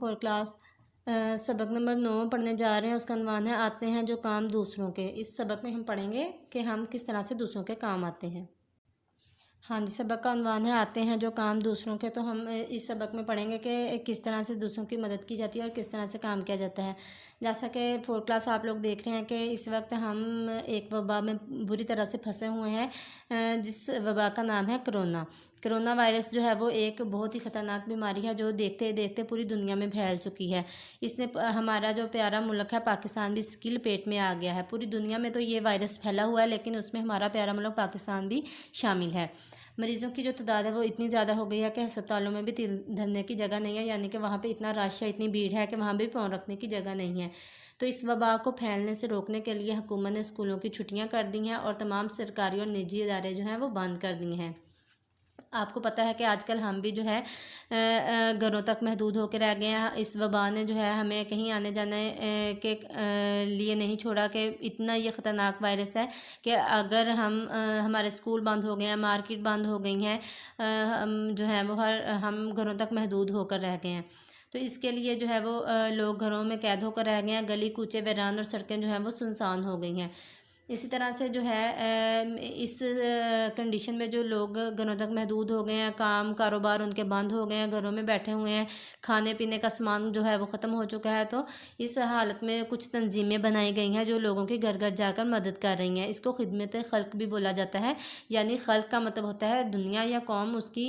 Four class سبق number 9 پڑھنے جا رہے ہیں۔ اس کا عنوان ہے آتے ہیں جو کام دوسروں کے۔ اس سبق میں ہم پڑھیں گے کہ ہم کس طرح سے دوسروں کے کام آتے ہیں۔ ہاں جی، سبق کا عنوان ہے آتے ہیں جو کام دوسروں کے۔ تو ہم اس سبق میں پڑھیں گے کہ کس طرح سے دوسروں کی مدد کی جاتی ہے اور کس طرح سے کام کیا جاتا ہے۔ جیسا کہ فور کلاس آپ لوگ دیکھ رہے ہیں کہ اس وقت ہم ایک وبا میں بری طرح سے پھنسے ہوئے ہیں، جس وبا کا نام ہے کرونا۔ کرونا وائرس جو ہے وہ ایک بہت ہی خطرناک بیماری ہے جو دیکھتے دیکھتے پوری دنیا میں پھیل چکی ہے۔ اس نے ہمارا جو پیارا ملک ہے پاکستان بھی اس کی لپیٹ میں آ گیا ہے۔ پوری دنیا میں تو یہ وائرس پھیلا ہوا ہے، لیکن اس میں ہمارا پیارا ملک پاکستان بھی شامل ہے۔ مریضوں کی جو تعداد ہے وہ اتنی زیادہ ہو گئی ہے کہ ہسپتالوں میں بھی تل دھرنے کی جگہ نہیں ہے، یعنی کہ وہاں پہ اتنا رش ہے، اتنی بھیڑ ہے کہ وہاں بھی پاؤں رکھنے کی جگہ نہیں ہے۔ تو اس وبا کو پھیلنے سے روکنے کے لیے حکومت نے اسکولوں کی چھٹیاں کر دی ہیں اور تمام سرکاری اور نجی ادارے جو ہیں وہ بند کر دیے ہیں۔ آپ کو پتہ ہے کہ آج کل ہم بھی جو ہے گھروں تک محدود ہو کے رہ گئے ہیں۔ اس وبا نے جو ہے ہمیں کہیں آنے جانے کے لیے نہیں چھوڑا، کہ اتنا یہ خطرناک وائرس ہے کہ اگر ہمارے اسکول بند ہو گئے ہیں، مارکیٹ بند ہو گئی ہیں، جو ہے وہ ہم گھروں تک محدود ہو کر رہ گئے ہیں۔ تو اس کے لیے جو ہے وہ لوگ گھروں میں قید ہو کر رہ گئے ہیں، گلی کوچے ویران اور سڑکیں جو ہیں وہ سنسان ہو گئی ہیں۔ اسی طرح سے جو ہے اس کنڈیشن میں جو لوگ گھروں تک محدود ہو گئے ہیں، کام کاروبار ان کے بند ہو گئے ہیں، گھروں میں بیٹھے ہوئے ہیں، کھانے پینے کا سامان جو ہے وہ ختم ہو چکا ہے، تو اس حالت میں کچھ تنظیمیں بنائی گئی ہیں جو لوگوں کی گھر گھر جا کر مدد کر رہی ہیں۔ اس کو خدمت خلق بھی بولا جاتا ہے، یعنی خلق کا مطلب ہوتا ہے دنیا یا قوم، اس کی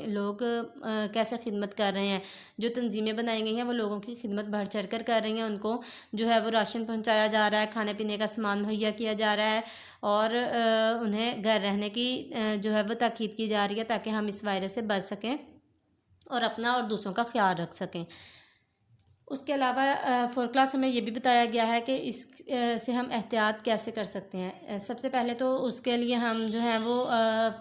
لوگ کیسے خدمت کر رہے ہیں۔ جو تنظیمیں بنائی گئی ہیں وہ لوگوں کی خدمت بڑھ چڑھ کر رہی ہیں، ان کو جو ہے وہ راشن پہنچایا جا رہا ہے، کھانے پینے کا سامان مہیا کیا جا رہا ہے، اور انہیں گھر رہنے کی جو ہے وہ تاکید کی جا رہی ہے تاکہ ہم اس وائرس سے بچ سکیں اور اپنا اور دوسروں کا خیال رکھ سکیں۔ اس کے علاوہ فور کلاس میں یہ بھی بتایا گیا ہے کہ اس سے ہم احتیاط کیسے کر سکتے ہیں۔ سب سے پہلے تو اس کے لیے ہم جو ہیں وہ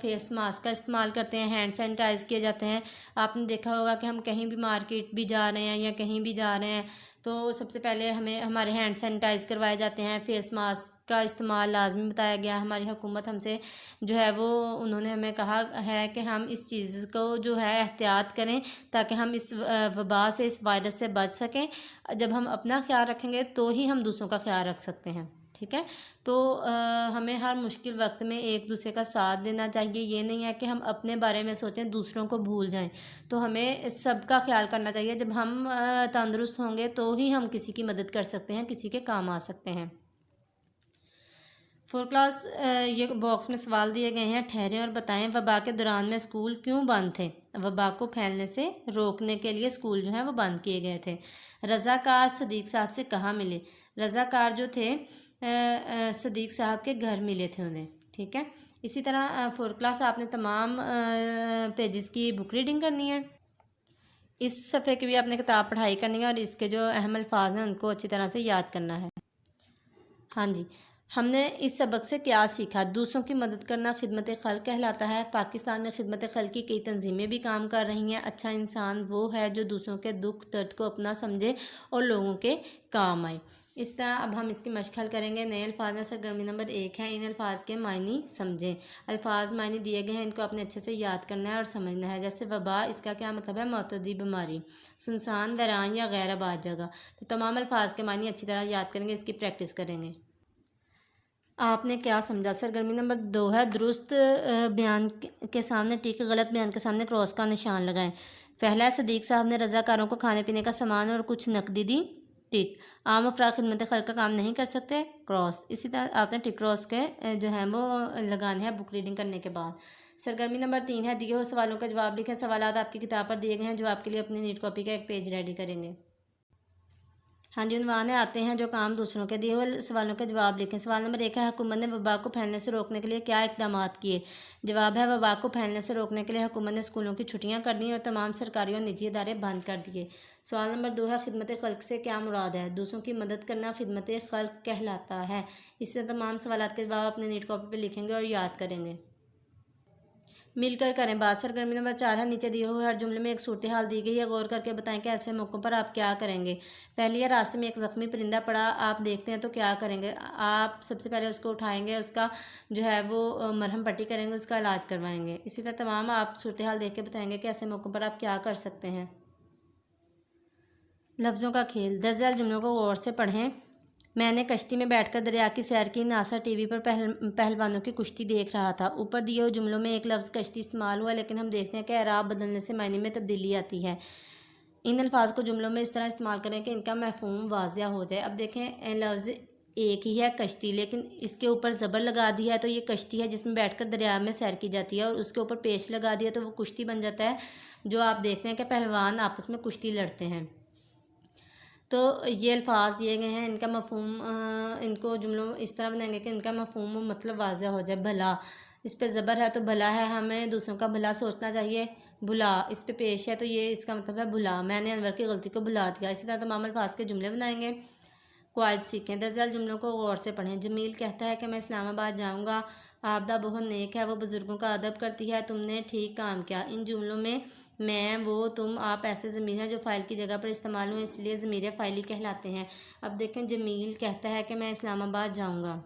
فیس ماسک کا استعمال کرتے ہیں، ہینڈ سینیٹائز کیے جاتے ہیں۔ آپ نے دیکھا ہوگا کہ ہم کہیں بھی مارکیٹ بھی جا رہے ہیں یا کہیں بھی جا رہے ہیں تو سب سے پہلے ہمارے ہینڈ سینیٹائز کروائے جاتے ہیں، فیس ماسک کا استعمال لازمی بتایا گیا۔ ہماری حکومت ہم سے جو ہے وہ انہوں نے ہمیں کہا ہے کہ ہم اس چیز کو جو ہے احتیاط کریں تاکہ ہم اس وبا سے، اس وائرس سے بچ سکیں۔ جب ہم اپنا خیال رکھیں گے تو ہی ہم دوسروں کا خیال رکھ سکتے ہیں، ٹھیک ہے؟ تو ہمیں ہر مشکل وقت میں ایک دوسرے کا ساتھ دینا چاہیے۔ یہ نہیں ہے کہ ہم اپنے بارے میں سوچیں، دوسروں کو بھول جائیں۔ تو ہمیں سب کا خیال کرنا چاہیے۔ جب ہم تندرست ہوں گے تو ہی ہم کسی کی مدد کر سکتے ہیں، کسی کے کام آ سکتے ہیں۔ فور کلاس یہ باکس میں سوال دیے گئے ہیں، ٹھہریں اور بتائیں وبا کے دوران میں اسکول کیوں بند تھے؟ وبا کو پھیلنے سے روکنے کے لیے اسکول جو ہیں وہ بند کیے گئے تھے۔ رضاکار صدیق صاحب سے کہاں ملے؟ رضاکار جو تھے صدیق صاحب کے گھر ملے تھے انہیں، ٹھیک ہے؟ اسی طرح فور کلاس آپ نے تمام پیجز کی بک ریڈنگ کرنی ہے۔ اس صفحے کی بھی آپ نے کتاب پڑھائی کرنی ہے اور اس کے جو اہم الفاظ ہیں ان کو اچھی طرح سے یاد کرنا ہے۔ ہاں جی، ہم نے اس سبق سے کیا سیکھا؟ دوسروں کی مدد کرنا خدمت خلق کہلاتا ہے۔ پاکستان میں خدمت خلق کی کئی تنظیمیں بھی کام کر رہی ہیں۔ اچھا انسان وہ ہے جو دوسروں کے دکھ درد کو اپنا سمجھے اور لوگوں کے کام آئے۔ اس طرح اب ہم اس کی مشق حل کریں گے۔ نئے الفاظ میں سرگرمی نمبر 1 ہے، ان الفاظ کے معنی سمجھیں۔ الفاظ معنی دیے گئے ہیں، ان کو اپنے اچھے سے یاد کرنا ہے اور سمجھنا ہے۔ جیسے وبا، اس کا کیا مطلب ہے؟ معتدی بیماری۔ سنسان، ویران یا غیر آباد جگہ۔ تو تمام الفاظ کے معنی اچھی طرح یاد کریں گے، اس کی پریکٹس کریں گے۔ آپ نے کیا سمجھا؟ سرگرمی نمبر 2 ہے، درست بیان کے سامنے ٹک، غلط بیان کے سامنے کراس کا نشان لگائیں۔ پہلا ہے، صدیق صاحب نے رضاکاروں کو کھانے پینے کا سامان اور کچھ نقدی دی، ٹک۔ عام افراد خدمت خلق کا کام نہیں کر سکتے، کراس۔ اسی طرح آپ نے ٹک کراس کے جو ہیں وہ لگانے ہیں بک ریڈنگ کرنے کے بعد۔ سرگرمی نمبر 3 ہے، دیے ہوئے سوالوں کا جواب لکھیں۔ سوالات آپ کی کتاب پر دیے گئے ہیں، جو آپ کے لیے اپنی نیٹ کاپی کا ایک پیج ریڈی کریں گے۔ ہاں جی، عنوان ہے آتے ہیں جو کام دوسروں کے۔ دیے ہوئے سوالوں کے جواب لکھیں۔ سوال نمبر 1 ہے، حکومت نے وبا کو پھیلنے سے روکنے کے لیے کیا اقدامات کیے؟ جواب ہے، وبا کو پھیلنے سے روکنے کے لیے حکومت نے اسکولوں کی چھٹیاں کر دیں اور تمام سرکاری اور نجی ادارے بند کر دیے۔ سوال نمبر 2 ہے، خدمت خلق سے کیا مراد ہے؟ دوسروں کی مدد کرنا خدمت خلق کہلاتا ہے۔ اس سے تمام سوالات کے جواب اپنے نیٹ کاپی پہ لکھیں گے اور یاد کریں گے۔ مل کر کریں بات۔ سرگرمی نمبر 4 ہے، نیچے دیے ہوئے ہر جملے میں ایک صورتحال دی گئی ہے، غور کر کے بتائیں کہ ایسے موقعوں پر آپ کیا کریں گے۔ پہلی ہے، راستے میں ایک زخمی پرندہ پڑا، آپ دیکھتے ہیں تو کیا کریں گے؟ آپ سب سے پہلے اس کو اٹھائیں گے، اس کا جو ہے وہ مرہم پٹی کریں گے، اس کا علاج کروائیں گے۔ اسی طرح تمام آپ صورتحال دیکھ کے بتائیں گے کہ ایسے موقعوں پر آپ کیا کر سکتے ہیں۔ لفظوں کا کھیل، درج ذیل جملوں کو غور سے پڑھیں۔ میں نے کشتی میں بیٹھ کر دریا کی سیر کی، ناصر ٹی وی پر پہلوانوں کی کشتی دیکھ رہا تھا۔ اوپر دیے ہوئے جملوں میں ایک لفظ کشتی استعمال ہوا، لیکن ہم دیکھتے ہیں کہ اعراب بدلنے سے معنی میں تبدیلی آتی ہے۔ ان الفاظ کو جملوں میں اس طرح استعمال کریں کہ ان کا مفہوم واضح ہو جائے۔ اب دیکھیں، لفظ ایک ہی ہے کشتی، لیکن اس کے اوپر زبر لگا دیا ہے تو یہ کشتی ہے جس میں بیٹھ کر دریا میں سیر کی جاتی ہے، اور اس کے اوپر پیش لگا دیا تو وہ کشتی بن جاتا ہے، جو آپ دیکھتے ہیں کہ پہلوان آپس میں کشتی لڑتے ہیں۔ تو یہ الفاظ دیے گئے ہیں، ان کا مفہوم، ان کو جملوں اس طرح بنائیں گے کہ ان کا مفہوم و مطلب واضح ہو جائے۔ بھلا، اس پہ زبر ہے تو بھلا ہے، ہمیں دوسروں کا بھلا سوچنا چاہیے۔ بھلا، اس پہ پیش ہے تو یہ اس کا مطلب ہے بھلا، میں نے انور کی غلطی کو بھلا دیا۔ اسی طرح تمام الفاظ کے جملے بنائیں گے۔ قواعد سیکھیں، درج ذیل جملوں کو غور سے پڑھیں۔ جمیل کہتا ہے کہ میں اسلام آباد جاؤں گا۔ آبدہ بہت نیک ہے، وہ بزرگوں کا ادب کرتی ہے۔ تم نے ٹھیک کام کیا۔ ان جملوں میں میں، وہ، تم، آپ ایسے ضمیر ہیں جو فاعل کی جگہ پر استعمال ہوئے، اس لیے ضمیر فاعلی کہلاتے ہیں۔ اب دیکھیں، جمیل کہتا ہے کہ میں اسلام آباد جاؤں گا،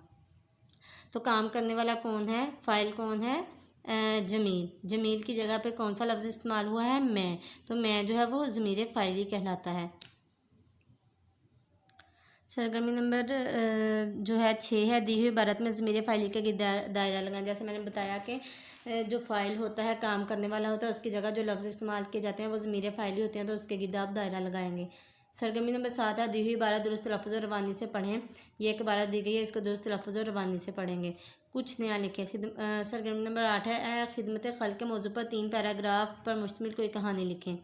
تو کام کرنے والا کون ہے؟ فاعل کون ہے؟ جمیل۔ جمیل کی جگہ پہ کون سا لفظ استعمال ہوا ہے؟ میں، تو میں جو ہے وہ ضمیر فاعلی کہلاتا ہے۔ سرگرمی نمبر جو ہے 6 ہے، دی ہوئی عبارت میں ضمیر فاعلی کے گرد دائرہ لگائیں۔ جیسے میں نے بتایا کہ جو فاعل ہوتا ہے، کام کرنے والا ہوتا ہے، اس کی جگہ جو لفظ استعمال کیے جاتے ہیں وہ ضمیر فاعلی ہوتے ہیں، تو اس کے گرد آپ دائرہ لگائیں گے۔ سرگرمی نمبر 7 ہے، دی ہوئی عبارت درست تلفظ اور روانی سے پڑھیں۔ یہ ایک عبارت دی گئی ہے، اس کو درست تلفظ اور روانی سے پڑھیں گے۔ کچھ نیا لکھیں۔ سرگرمی نمبر 8 ہے، خدمت خلق کے موضوع پر 3 پیراگراف پر مشتمل کوئی کہانی لکھیں۔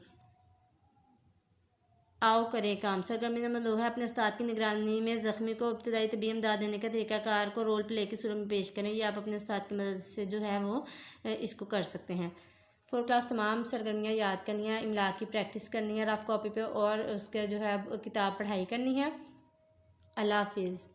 آؤ کریں کام۔ سرگرمی نمبر 2 ہے، اپنے استاد کی نگرانی میں زخمی کو ابتدائی طبی امداد دینے کے طریقہ کار کو رول پلے کی صورت میں پیش کریں۔ یہ آپ اپنے استاد کی مدد سے جو ہے وہ اس کو کر سکتے ہیں۔ 4 کلاس تمام سرگرمیاں یاد کرنی ہے، املا کی پریکٹس کرنی ہے رف کاپی پہ، اور اس کے جو ہے کتاب پڑھائی کرنی ہے۔ اللہ حافظ۔